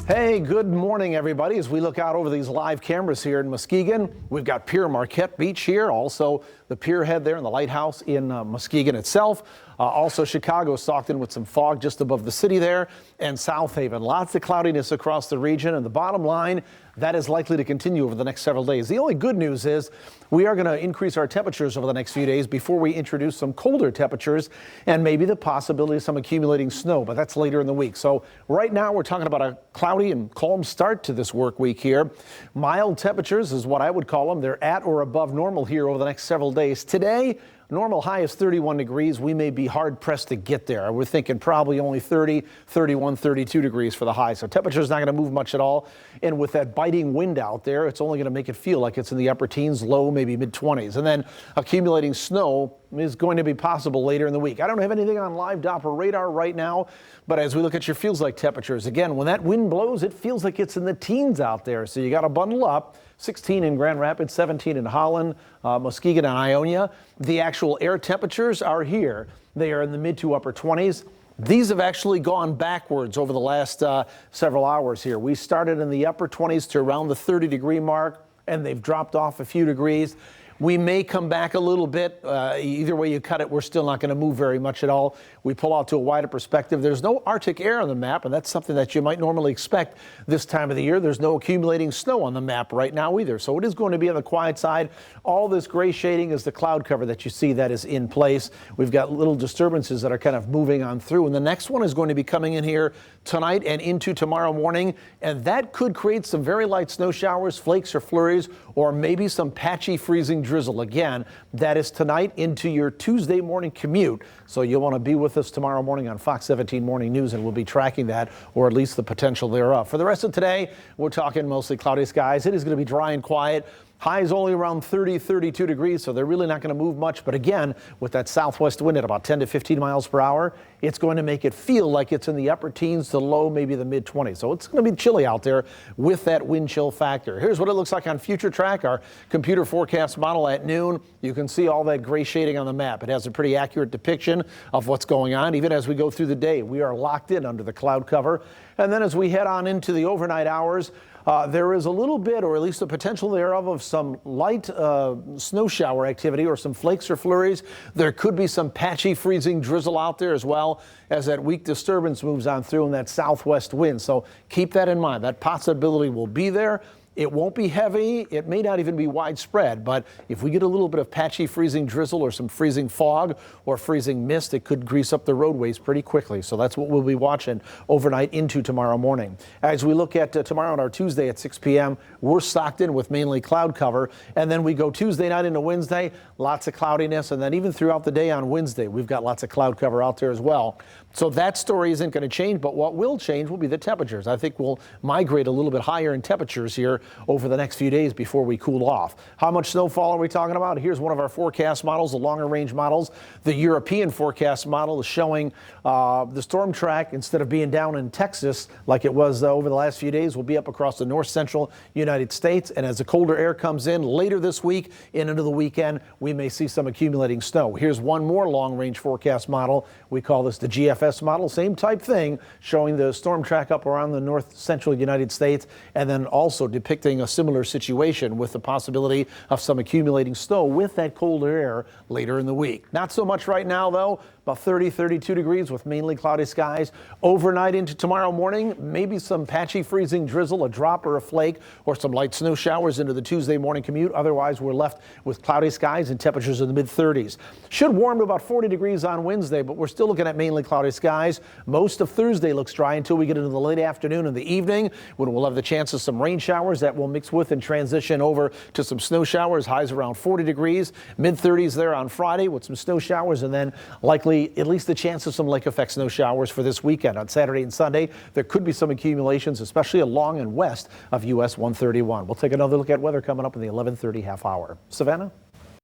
Hey, good morning, everybody. As we look out over these live cameras here in Muskegon, we've got Pier Marquette Beach here, also the pier head there and the lighthouse in Muskegon itself. Also Chicago socked in with some fog just above the city there, and South Haven. Lots of cloudiness across the region, and the bottom line, that is likely to continue over the next several days. The only good news is we are going to increase our temperatures over the next few days before we introduce some colder temperatures and maybe the possibility of some accumulating snow, but that's later in the week. So right now we're talking about a cloudy and calm start to this work week here. Mild temperatures is what I would call them. They're at or above normal here over the next several days. Today, normal high is 31 degrees. We may be hard pressed to get there. We're thinking probably only 30, 31, 32 degrees for the high. So temperature's not going to move much at all. And with that biting wind out there, it's only going to make it feel like it's in the upper teens, low, maybe mid 20s. And then accumulating snow is going to be possible later in the week. I don't have anything on live Doppler radar right now, but as we look at your feels like temperatures, again, when that wind blows, it feels like it's in the teens out there. So you got to bundle up. 16 in Grand Rapids, 17 in Holland, Muskegon and Ionia. The actual air temperatures are here. They are in the mid to upper 20s. These have actually gone backwards over the last several hours here. We started in the upper 20s to around the 30-degree mark, and they've dropped off a few degrees. We may come back a little bit. Either way you cut it, we're still not going to move very much at all. We pull out to a wider perspective. There's no Arctic air on the map, and that's something that you might normally expect this time of the year. There's no accumulating snow on the map right now either. So it is going to be on the quiet side. All this gray shading is the cloud cover that you see that is in place. We've got little disturbances that are kind of moving on through. And the next one is going to be coming in here tonight and into tomorrow morning. And that could create some very light snow showers, flakes or flurries, or maybe some patchy freezing drizzle. Again, that is tonight into your Tuesday morning commute. So you'll want to be with us tomorrow morning on Fox 17 Morning News, and we'll be tracking that, or at least the potential thereof. For the rest of today, we're talking mostly cloudy skies. It is going to be dry and quiet. Highs only around 30, 32 degrees, so they're really not going to move much. But again, with that southwest wind at about 10 to 15 miles per hour, it's going to make it feel like it's in the upper teens to low, maybe the mid 20s. So it's going to be chilly out there with that wind chill factor. Here's what it looks like on Future Track, our computer forecast model at noon. You can see all that gray shading on the map. It has a pretty accurate depiction of what's going on. Even as we go through the day, we are locked in under the cloud cover. And then as we head on into the overnight hours, there is a little bit, or at least the potential thereof, of some light snow shower activity or some flakes or flurries. There could be some patchy freezing drizzle out there as well as that weak disturbance moves on through and that southwest wind. So keep that in mind. That possibility will be there. It won't be heavy. It may not even be widespread, but if we get a little bit of patchy freezing drizzle or some freezing fog or freezing mist, it could grease up the roadways pretty quickly. So that's what we'll be watching overnight into tomorrow morning. As we look at tomorrow on our Tuesday at 6 p.m., we're stocked in with mainly cloud cover. And then we go Tuesday night into Wednesday, lots of cloudiness. And then even throughout the day on Wednesday, we've got lots of cloud cover out there as well. So that story isn't going to change, but what will change will be the temperatures. I think we'll migrate a little bit higher in temperatures here over the next few days before we cool off. How much snowfall are we talking about? Here's one of our forecast models, the longer range models. The European forecast model is showing the storm track, instead of being down in Texas like it was over the last few days, will be up across the north central United States. And as the colder air comes in later this week and into the weekend, we may see some accumulating snow. Here's one more long range forecast model. We call this the GFS model, same type thing, showing the storm track up around the north central United States, and then also depicting a similar situation with the possibility of some accumulating snow with that colder air later in the week. Not so much right now, though. About 30, 32 degrees with mainly cloudy skies. Overnight into tomorrow morning, maybe some patchy freezing drizzle, a drop or a flake, or some light snow showers into the Tuesday morning commute. Otherwise, we're left with cloudy skies and temperatures in the mid-30s. Should warm to about 40 degrees on Wednesday, but we're still looking at mainly cloudy skies. Most of Thursday looks dry until we get into the late afternoon and the evening, when we'll have the chance of some rain showers that will mix with and transition over to some snow showers. Highs around 40 degrees, mid-30s there on Friday with some snow showers, and then likely at least the chance of some lake effect snow showers for this weekend. On Saturday and Sunday, there could be some accumulations, especially along and west of US 131. We'll take another look at weather coming up in the 11:30 half hour. Savannah?